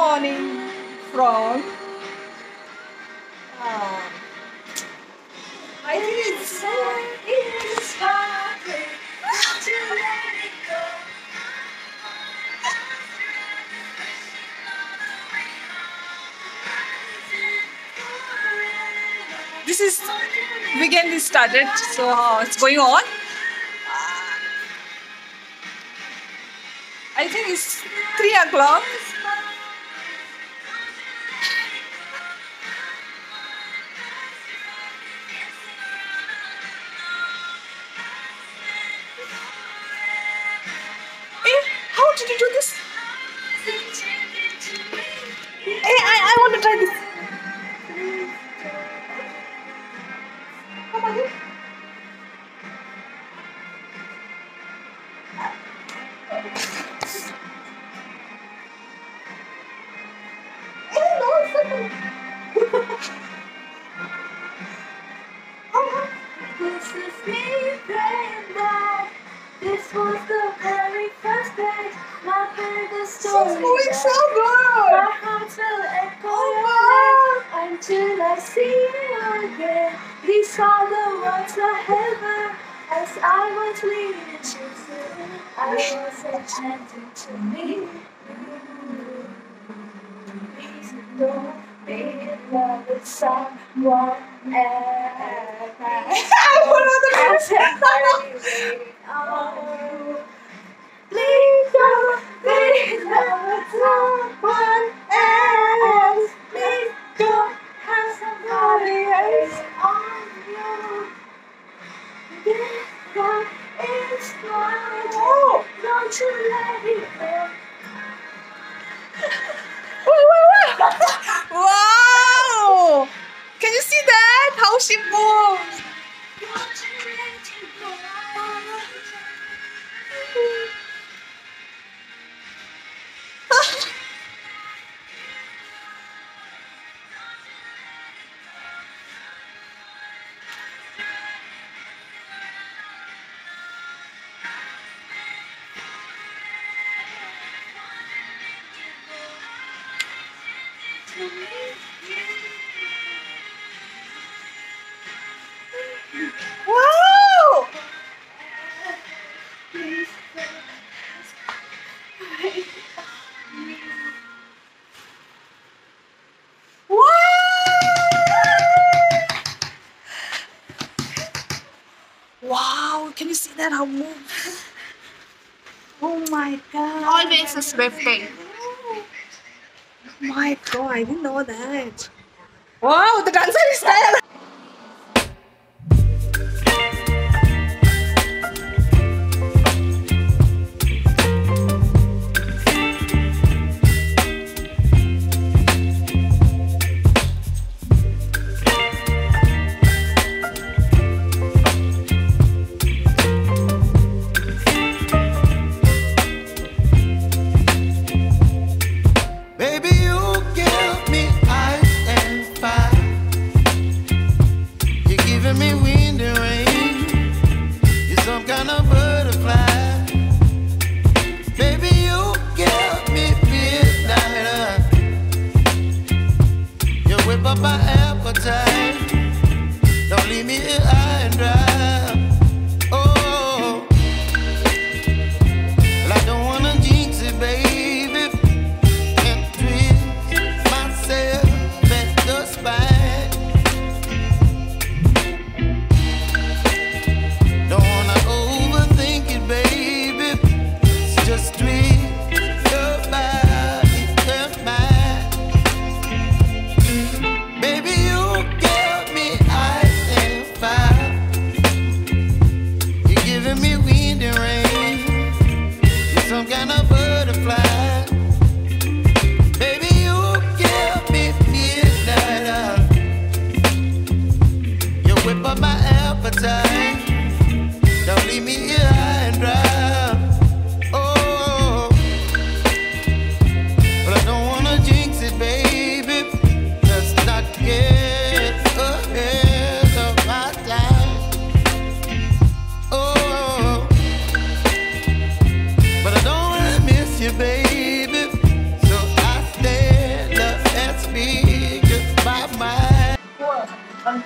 morning from I think it's this is weekend is started, so it's going on. I think it's 3 o'clock. How did you do this? I want to try this. Come on. This is me praying that this was the very first day my biggest story. She's moving so good. My heart will echo your name until I see you again. These are the words I heard as I was leaving you. I was enchanted to meet you. Please don't be in love with someone else. I said, oh, please don't be in love with someone else. Please don't have somebody else on you. This one is mine. Oh. Don't you let it go. Wow! Can you see that? How she moves? Don't you let it go. Wow! Wow! Can you see that? How moves? Oh my god! Always a Swifting. My god! I didn't know that. Wow! The dancer is there. Baby, you give me ice and fire. Um,